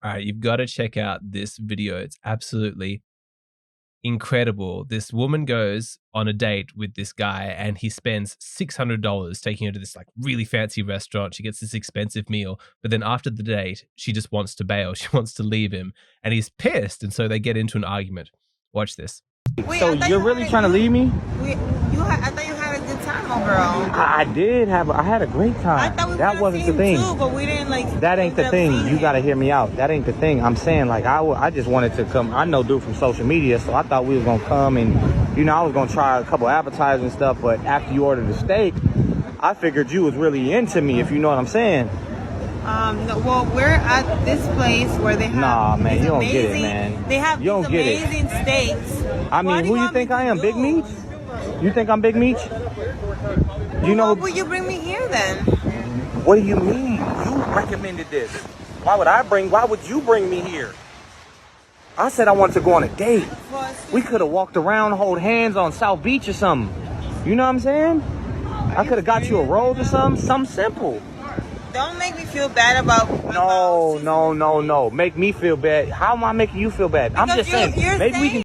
All right, you've got to check out this video. It's absolutely incredible. This woman goes on a date with this guy and he spends $600 taking her to this like really fancy restaurant. She gets this expensive meal, but then after the date, she just wants to bail. She wants to leave him and he's pissed. And so they get into an argument. Watch this. Wait, so you're really trying to leave me? I thought you had a good time overall. I did have. I had a great time. I thought we that wasn't the thing. Too, but we didn't like. That ain't the thing. You gotta hear me out. That ain't the thing. I'm saying like I just wanted to come. I know dude from social media, so I thought we was gonna come and I was gonna try a couple appetizers and stuff. But after you ordered the steak, I figured you was really into me. If you know what I'm saying. No, well, we're at this place where they have. Nah, man, you don't get it, man. They have these amazing steaks. I mean, who you think I am, Big Meech? You think I'm Big Meech? You know? Why would you bring me here then? What do you mean? You recommended this. Why would you bring me here? I said I wanted to go on a date. We could have walked around, hold hands on South Beach or something. You know what I'm saying? I could have got you a rose or something simple. Don't make me feel bad about. No. Make me feel bad. How am I making you feel bad? I'm just saying. Maybe we can.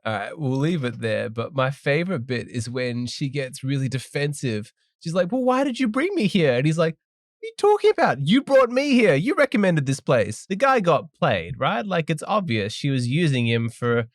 All right, we'll leave it there. But my favorite bit is when she gets really defensive. She's like, well, why did you bring me here? And he's like, what are you talking about? You brought me here. You recommended this place. The guy got played, right? Like, it's obvious she was using him for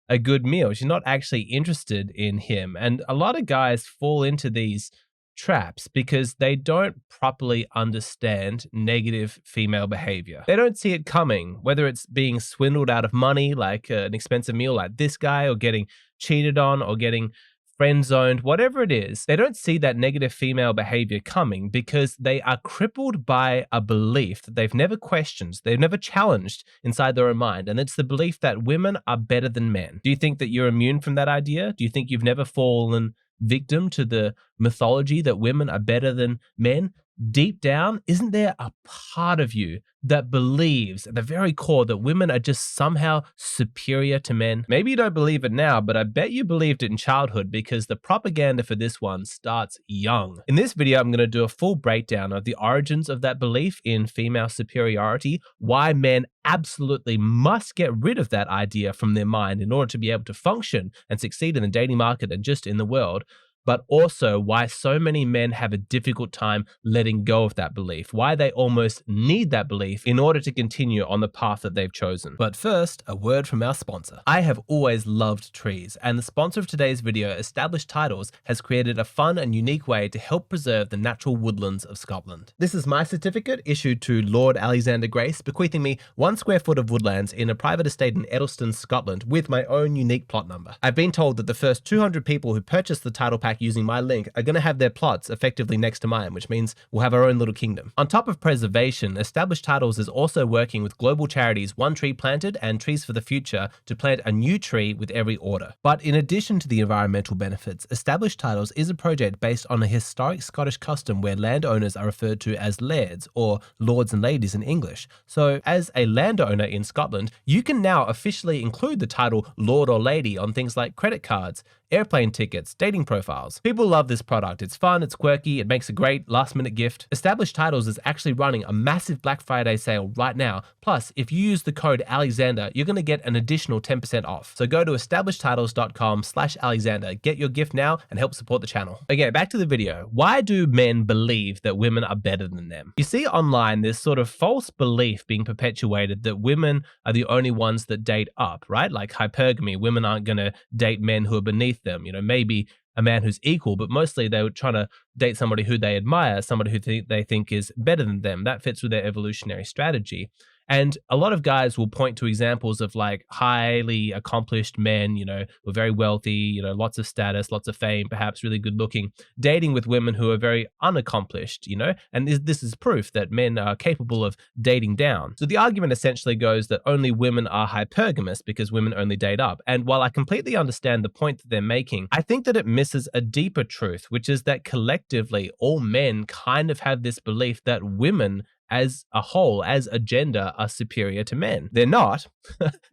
a good meal. She's not actually interested in him. And a lot of guys fall into these traps because they don't properly understand negative female behavior. They don't see it coming, whether it's being swindled out of money, like an expensive meal like this guy, or getting cheated on, or getting friend zoned, whatever it is. They don't see that negative female behavior coming because they are crippled by a belief that they've never questioned, they've never challenged inside their own mind. And it's the belief that women are better than men. Do you think that you're immune from that idea? Do you think you've never fallen victim to the mythology that women are better than men? Deep down, isn't there a part of you that believes at the very core that women are just somehow superior to men? Maybe you don't believe it now, but I bet you believed it in childhood because the propaganda for this one starts young. In this video, I'm going to do a full breakdown of the origins of that belief in female superiority, why men absolutely must get rid of that idea from their mind in order to be able to function and succeed in the dating market and just in the world, but also why so many men have a difficult time letting go of that belief, why they almost need that belief in order to continue on the path that they've chosen. But first, a word from our sponsor. I have always loved trees, and the sponsor of today's video, Established Titles, has created a fun and unique way to help preserve the natural woodlands of Scotland. This is my certificate issued to Lord Alexander Grace, bequeathing me 1 square foot of woodlands in a private estate in Eddleston, Scotland, with my own unique plot number. I've been told that the first 200 people who purchase the title pack using my link are going to have their plots effectively next to mine, which means we'll have our own little kingdom. On top of preservation, Established Titles is also working with global charities One Tree Planted and Trees for the Future to plant a new tree with every order. But in addition to the environmental benefits, Established Titles is a project based on a historic Scottish custom where landowners are referred to as lairds, or lords and ladies in English. So as a landowner in Scotland, you can now officially include the title Lord or Lady on things like credit cards, airplane tickets, dating profiles. People love this product. It's fun, it's quirky, it makes a great last-minute gift. Established Titles is actually running a massive Black Friday sale right now. Plus, if you use the code Alexander, you're going to get an additional 10% off. So go to establishedtitles.com/Alexander, get your gift now and help support the channel. Okay, back to the video. Why do men believe that women are better than them? You see online this sort of false belief being perpetuated that women are the only ones that date up, right? Like hypergamy, women aren't going to date men who are beneath them, maybe a man who's equal, but mostly they were trying to date somebody who they admire, somebody who they think is better than them. That fits with their evolutionary strategy. And a lot of guys will point to examples of like highly accomplished men, who are very wealthy, lots of status, lots of fame, perhaps really good looking, dating with women who are very unaccomplished, and this is proof that men are capable of dating down. So the argument essentially goes that only women are hypergamous because women only date up. And while I completely understand the point that they're making, I think that it misses a deeper truth, which is that collectively all men kind of have this belief that women as a whole, as a gender, are superior to men. They're not,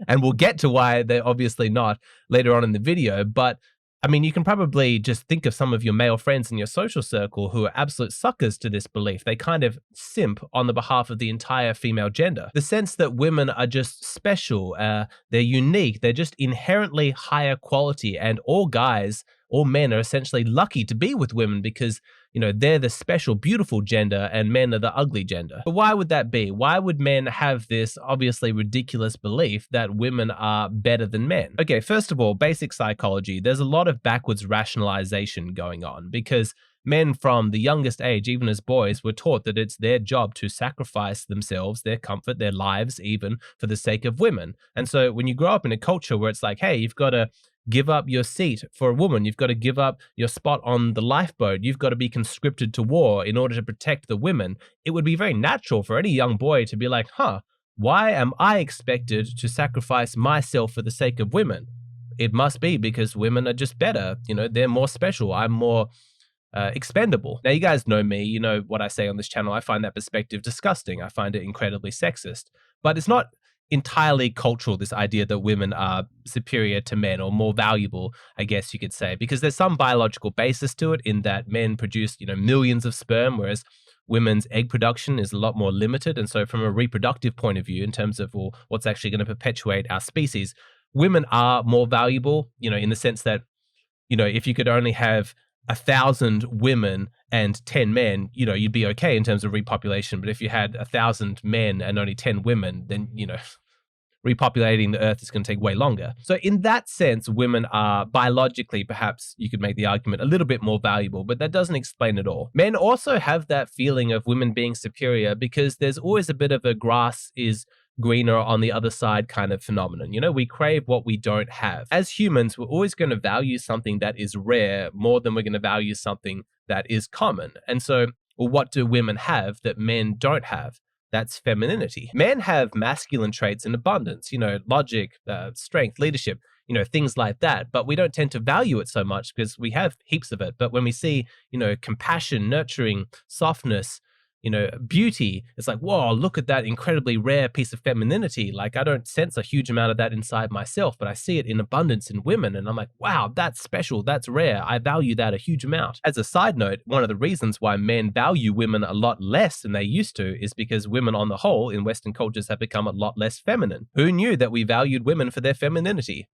and we'll get to why they're obviously not later on in the video, but I mean, you can probably just think of some of your male friends in your social circle who are absolute suckers to this belief. They kind of simp on the behalf of the entire female gender. The sense that women are just special, they're unique, they're just inherently higher quality, and all guys, all men are essentially lucky to be with women because, you know, they're the special, beautiful gender and men are the ugly gender. But why would that be? Why would men have this obviously ridiculous belief that women are better than men? Okay, first of all, basic psychology. There's a lot of backwards rationalization going on because men from the youngest age, even as boys, were taught that it's their job to sacrifice themselves, their comfort, their lives, even for the sake of women. And so when you grow up in a culture where it's like, hey, you've got to give up your seat for a woman. You've got to give up your spot on the lifeboat. You've got to be conscripted to war in order to protect the women. It would be very natural for any young boy to be like, why am I expected to sacrifice myself for the sake of women? It must be because women are just better. You know, they're more special. I'm more expendable. Now, you guys know me. You know what I say on this channel. I find that perspective disgusting. I find it incredibly sexist. But it's not entirely cultural, this idea that women are superior to men or more valuable, I guess you could say, because there's some biological basis to it in that men produce, you know, millions of sperm, whereas women's egg production is a lot more limited. And so from a reproductive point of view, in terms of what's actually going to perpetuate our species, women are more valuable, you know, in the sense that, you know, if you could only have 1,000 women and 10 men, you know, you'd be okay in terms of repopulation. But if you had 1,000 men and only 10 women, then, you know, repopulating the earth is going to take way longer. So in that sense, women are biologically, perhaps you could make the argument, a little bit more valuable, but that doesn't explain it all. Men also have that feeling of women being superior because there's always a bit of a grass is greener on the other side kind of phenomenon. You know, we crave what we don't have. As humans, we're always going to value something that is rare more than we're going to value something that is common. And so, well, what do women have that men don't have? That's femininity. Men have masculine traits in abundance, you know, logic, strength, leadership, you know, things like that. But we don't tend to value it so much because we have heaps of it. But when we see, you know, compassion, nurturing, softness, you know, beauty, it's like, whoa, look at that incredibly rare piece of femininity. Like, I don't sense a huge amount of that inside myself, but I see it in abundance in women. And I'm like, wow, that's special. That's rare. I value that a huge amount. As a side note, one of the reasons why men value women a lot less than they used to is because women on the whole in Western cultures have become a lot less feminine. Who knew that we valued women for their femininity?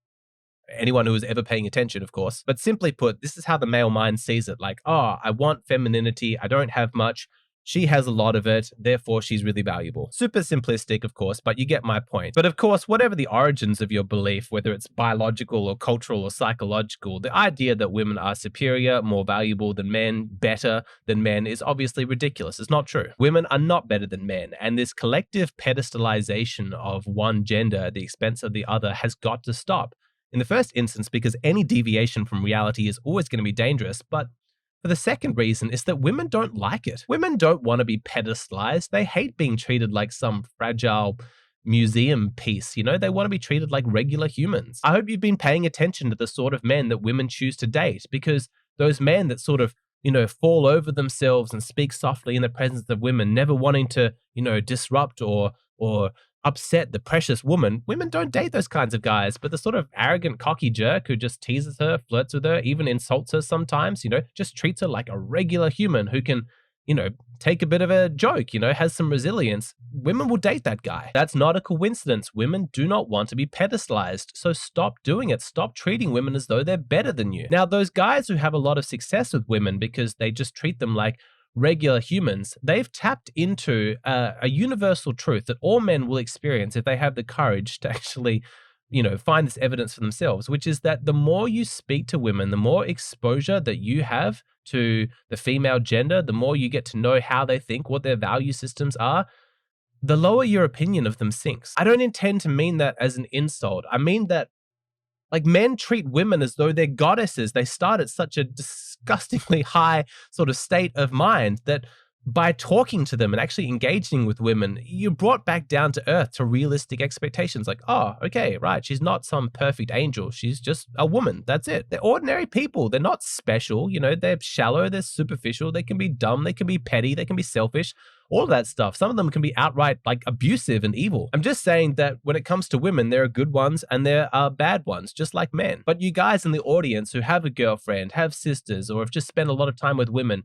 Anyone who was ever paying attention, of course. But simply put, this is how the male mind sees it. Like, oh, I want femininity. I don't have much. She has a lot of it, therefore she's really valuable. Super simplistic, of course, but you get my point. But of course, whatever the origins of your belief, whether it's biological or cultural or psychological, the idea that women are superior, more valuable than men, better than men is obviously ridiculous. It's not true. Women are not better than men, and this collective pedestalization of one gender at the expense of the other has got to stop. In the first instance, because any deviation from reality is always going to be dangerous, but for the second reason is that women don't like it. Women don't want to be pedestalized. They hate being treated like some fragile museum piece. You know, they want to be treated like regular humans. I hope you've been paying attention to the sort of men that women choose to date, because those men that sort of, you know, fall over themselves and speak softly in the presence of women, never wanting to, you know, disrupt or upset the precious woman. Women don't date those kinds of guys, but the sort of arrogant, cocky jerk who just teases her, flirts with her, even insults her sometimes, you know, just treats her like a regular human who can, you know, take a bit of a joke, you know, has some resilience. Women will date that guy. That's not a coincidence. Women do not want to be pedestalized. So stop doing it. Stop treating women as though they're better than you. Now, those guys who have a lot of success with women because they just treat them like regular humans, they've tapped into a universal truth that all men will experience if they have the courage to actually, you know, find this evidence for themselves, which is that the more you speak to women, the more exposure that you have to the female gender, the more you get to know how they think, what their value systems are, the lower your opinion of them sinks. I don't intend to mean that as an insult. I mean that, like, men treat women as though they're goddesses. They start at such a disgustingly high sort of state of mind that by talking to them and actually engaging with women, you're brought back down to earth to realistic expectations. Like, oh, okay, right. She's not some perfect angel. She's just a woman. That's it. They're ordinary people. They're not special. You know, they're shallow. They're superficial. They can be dumb. They can be petty. They can be selfish. all of that stuff. Some of them can be outright like abusive and evil. I'm just saying that when it comes to women, there are good ones and there are bad ones, just like men. But you guys in the audience who have a girlfriend, have sisters, or have just spent a lot of time with women,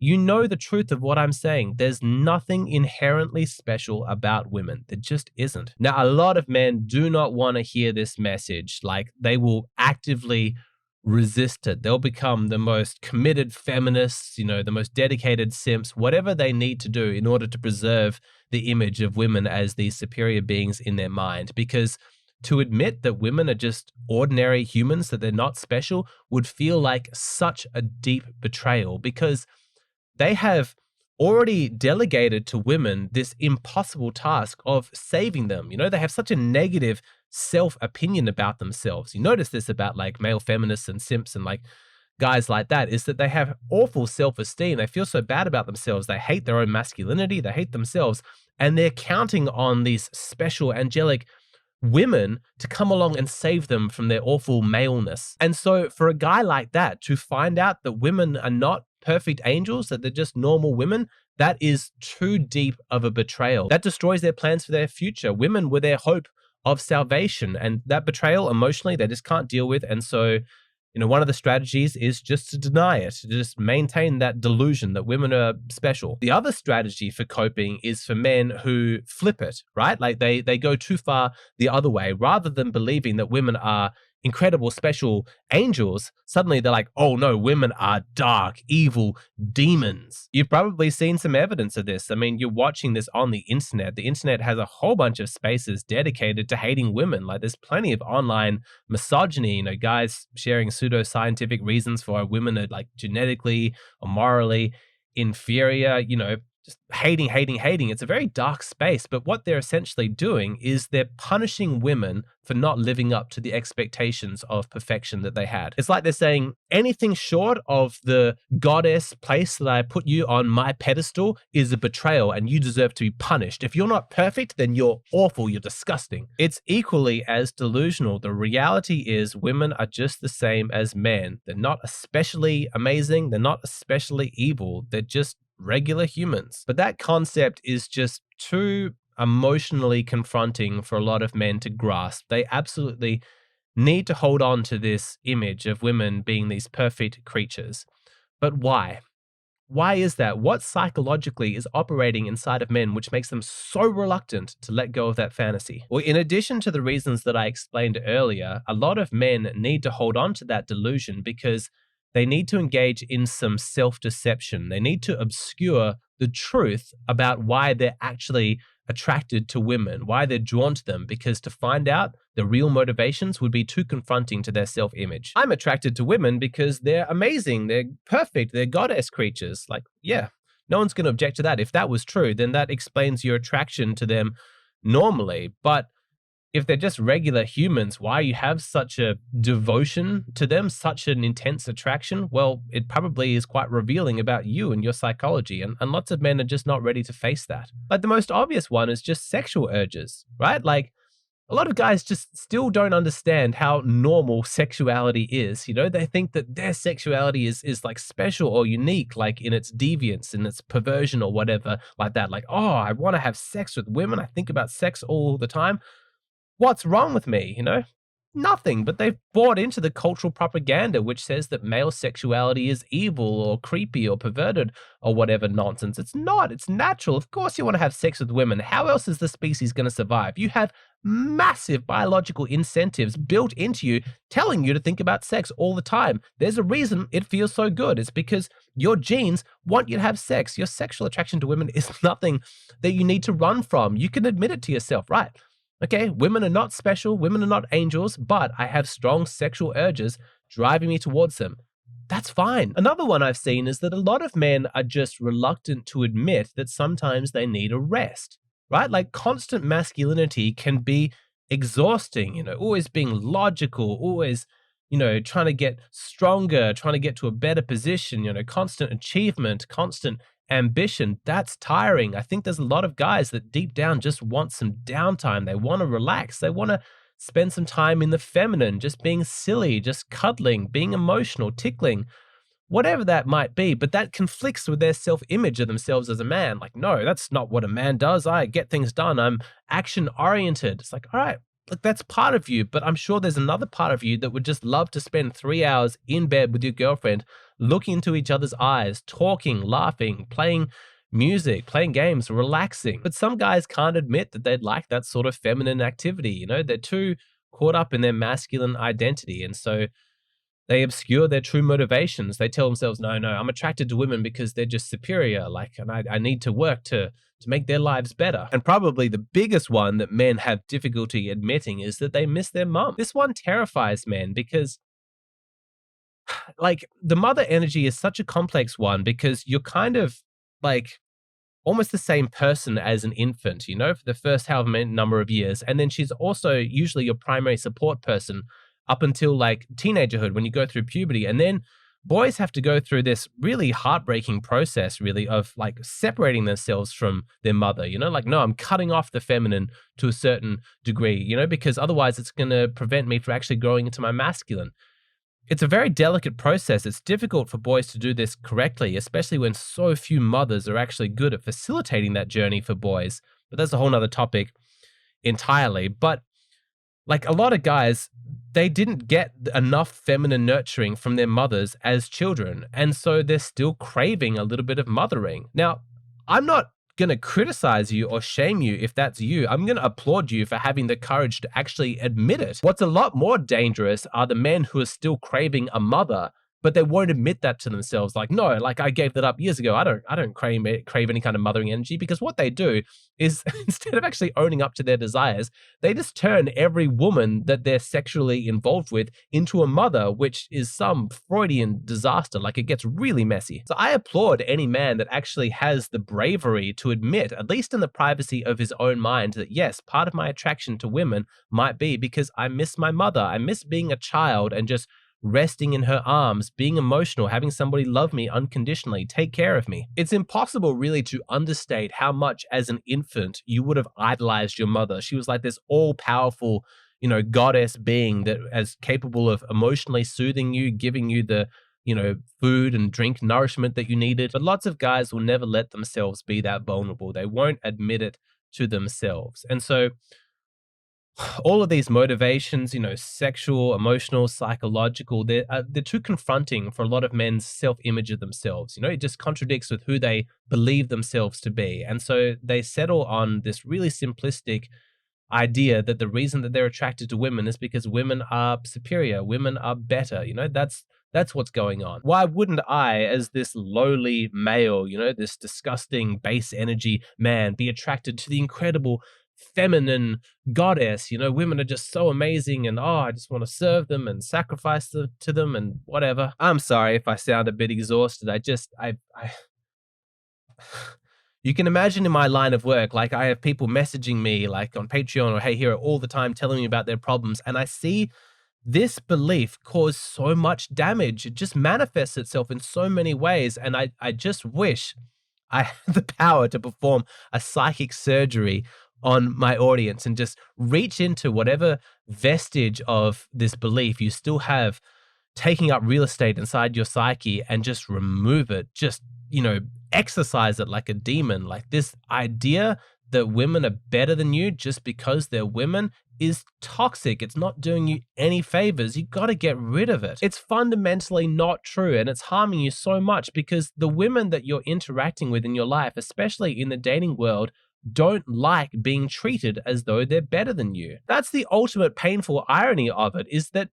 you know the truth of what I'm saying. There's nothing inherently special about women. There just isn't. Now, a lot of men do not want to hear this message. Like, they will actively resist it. They'll become the most committed feminists, the most dedicated simps, whatever they need to do in order to preserve the image of women as these superior beings in their mind. Because to admit that women are just ordinary humans, that they're not special, would feel like such a deep betrayal, because they have already delegated to women this impossible task of saving them. They have such a negative self-opinion about themselves. You notice this about like male feminists and simps and like guys like that, is that they have awful self-esteem. They feel so bad about themselves. They hate their own masculinity. They hate themselves. And they're counting on these special angelic women to come along and save them from their awful maleness. And so for a guy like that to find out that women are not perfect angels, that they're just normal women, that is too deep of a betrayal. That destroys their plans for their future. Women were their hope of salvation, and that betrayal emotionally they just can't deal with. And so one of the strategies is just to deny it, to just maintain that delusion that women are special. The other strategy for coping is for men who flip it, right? Like they go too far the other way. Rather than believing that women are incredible, special angels, suddenly they're like, oh no, women are dark, evil demons. You've probably seen some evidence of this. I mean, you're watching this on the internet. The internet has a whole bunch of spaces dedicated to hating women. Like there's plenty of online misogyny, guys sharing pseudoscientific reasons for why women are like genetically or morally inferior, just hating. It's a very dark space, but what they're essentially doing is they're punishing women for not living up to the expectations of perfection that they had. It's like they're saying, anything short of the goddess place that I put you on my pedestal is a betrayal and you deserve to be punished. If you're not perfect, then you're awful, you're disgusting. It's equally as delusional. The reality is women are just the same as men. They're not especially amazing. They're not especially evil. They're just regular humans. But that concept is just too emotionally confronting for a lot of men to grasp. They absolutely need to hold on to this image of women being these perfect creatures. But why? Why is that? What psychologically is operating inside of men which makes them so reluctant to let go of that fantasy? Well, in addition to the reasons that I explained earlier, a lot of men need to hold on to that delusion because they need to engage in some self-deception. They need to obscure the truth about why they're actually attracted to women, why they're drawn to them, because to find out the real motivations would be too confronting to their self-image. I'm attracted to women because they're amazing, they're perfect, they're goddess creatures. Like, yeah, no one's going to object to that. If that was true, then that explains your attraction to them normally. But if they're just regular humans, why you have such a devotion to them, such an intense attraction, well, it probably is quite revealing about you and your psychology. And lots of men are just not ready to face that. Like the most obvious one is just sexual urges, right? Like a lot of guys just still don't understand how normal sexuality is. They think that their sexuality is like special or unique, like in its deviance, in its perversion or whatever like that. Like, oh, I want to have sex with women. I think about sex all the time. What's wrong with me? Nothing, but they've bought into the cultural propaganda which says that male sexuality is evil or creepy or perverted or whatever nonsense. It's not. It's natural. Of course you want to have sex with women. How else is the species going to survive? You have massive biological incentives built into you telling you to think about sex all the time. There's a reason it feels so good. It's because your genes want you to have sex. Your sexual attraction to women is nothing that you need to run from. You can admit it to yourself, right? Okay, women are not special, women are not angels, but I have strong sexual urges driving me towards them. That's fine. Another one I've seen is that a lot of men are just reluctant to admit that sometimes they need a rest, right? Like constant masculinity can be exhausting, always being logical, always, trying to get stronger, trying to get to a better position, constant achievement, constant ambition. That's tiring. I think there's a lot of guys that deep down just want some downtime. They want to relax. They want to spend some time in the feminine, just being silly, just cuddling, being emotional, tickling, whatever that might be, but that conflicts with their self-image of themselves as a man. Like, no, that's not what a man does. I get things done. I'm action-oriented. It's like, all right, look, that's part of you, but I'm sure there's another part of you that would just love to spend 3 hours in bed with your girlfriend, looking into each other's eyes, talking, laughing, playing music, playing games, relaxing. But some guys can't admit that they'd like that sort of feminine activity. You know, they're too caught up in their masculine identity. And so they obscure their true motivations. They tell themselves, no, I'm attracted to women because they're just superior. Like, and I need to work to make their lives better. And probably the biggest one that men have difficulty admitting is that they miss their mom. This one terrifies men because like the mother energy is such a complex one because you're kind of like almost the same person as an infant, you know, for the first however many number of years. And then she's also usually your primary support person up until like teenagerhood when you go through puberty. And then boys have to go through this really heartbreaking process, really, of like separating themselves from their mother, you know, like, no, I'm cutting off the feminine to a certain degree, you know, because otherwise it's going to prevent me from actually growing into my masculine. It's a very delicate process. It's difficult for boys to do this correctly, especially when so few mothers are actually good at facilitating that journey for boys. But that's a whole nother topic entirely. But like a lot of guys, they didn't get enough feminine nurturing from their mothers as children. And so they're still craving a little bit of mothering. Now, I'm not going to criticize you or shame you if that's you. I'm going to applaud you for having the courage to actually admit it. What's a lot more dangerous are the men who are still craving a mother, but they won't admit that to themselves. Like, no, like I gave that up years ago. I don't crave any kind of mothering energy, because what they do is instead of actually owning up to their desires, they just turn every woman that they're sexually involved with into a mother, which is some Freudian disaster. Like, it gets really messy. So I applaud any man that actually has the bravery to admit, at least in the privacy of his own mind, that yes, part of my attraction to women might be because I miss my mother. I miss being a child and just resting in her arms, being emotional, having somebody love me unconditionally, take care of me. It's impossible really to understate how much as an infant you would have idolized your mother. She was like this all-powerful, you know, goddess being that is capable of emotionally soothing you, giving you the, you know, food and drink nourishment that you needed. But lots of guys will never let themselves be that vulnerable. They won't admit it to themselves. And so all of these motivations, you know, sexual, emotional, psychological, they're too confronting for a lot of men's self-image of themselves. You know, it just contradicts with who they believe themselves to be. And so they settle on this really simplistic idea that the reason that they're attracted to women is because women are superior, women are better. You know, that's what's going on. Why wouldn't I, as this lowly male, you know, this disgusting base energy man, be attracted to the incredible feminine goddess? You know, women are just so amazing, and I just want to serve them and sacrifice to them and whatever. I'm sorry if I sound a bit exhausted. I you can imagine in my line of work, like I have people messaging me like on Patreon or Hey Hero all the time telling me about their problems, and I see this belief cause so much damage. It just manifests itself in so many ways, and I just wish I had the power to perform a psychic surgery on my audience and just reach into whatever vestige of this belief you still have taking up real estate inside your psyche and just remove it. Just, you know, exercise it like a demon. Like, this idea that women are better than you just because they're women is toxic. It's not doing you any favors. You got to get rid of it. It's fundamentally not true, and it's harming you so much because the women that you're interacting with in your life, especially in the dating world, don't like being treated as though they're better than you. That's the ultimate painful irony of it, is that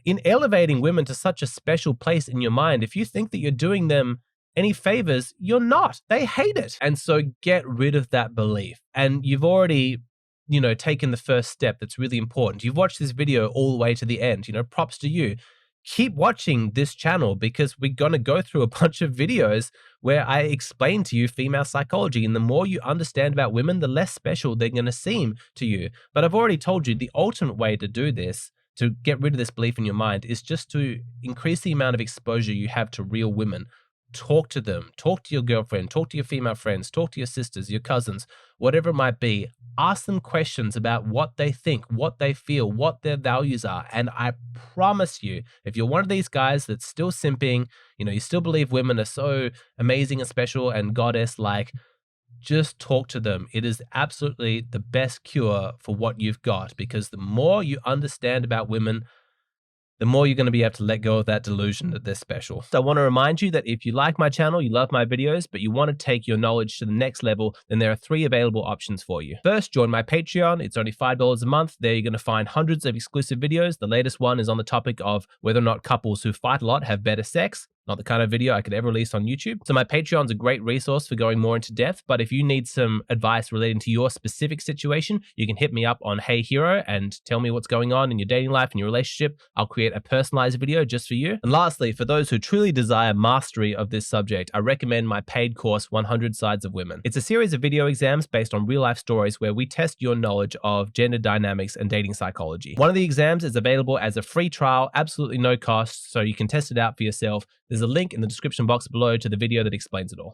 in elevating women to such a special place in your mind, if you think that you're doing them any favors, you're not. They hate it. And so get rid of that belief. And you've already, you know, taken the first step that's really important. You've watched this video all the way to the end. You know, props to you. Keep watching this channel because we're going to go through a bunch of videos where I explain to you female psychology. And the more you understand about women, the less special they're going to seem to you. But I've already told you the ultimate way to do this, to get rid of this belief in your mind, is just to increase the amount of exposure you have to real women. talk to them, talk to your girlfriend, talk to your female friends, talk to your sisters, your cousins, whatever it might be. Ask them questions about what they think, what they feel, what their values are. And I promise you, if you're one of these guys that's still simping, you still believe women are so amazing and special and goddess-like, just talk to them. It is absolutely the best cure for what you've got, because the more you understand about women, the more you're going to be able to let go of that delusion that they're special. So I want to remind you that if you like my channel, you love my videos, but you want to take your knowledge to the next level, then there are 3 available options for you. First, join my Patreon. It's only $5 a month. There you're going to find hundreds of exclusive videos. The latest one is on the topic of whether or not couples who fight a lot have better sex. Not the kind of video I could ever release on YouTube. So my Patreon's a great resource for going more into depth, but if you need some advice relating to your specific situation, you can hit me up on Hey Hero and tell me what's going on in your dating life and your relationship. I'll create a personalized video just for you. And lastly, for those who truly desire mastery of this subject, I recommend my paid course, 100 Sides of Women. It's a series of video exams based on real life stories where we test your knowledge of gender dynamics and dating psychology. One of the exams is available as a free trial, absolutely no cost, so you can test it out for yourself. There's a link in the description box below to the video that explains it all.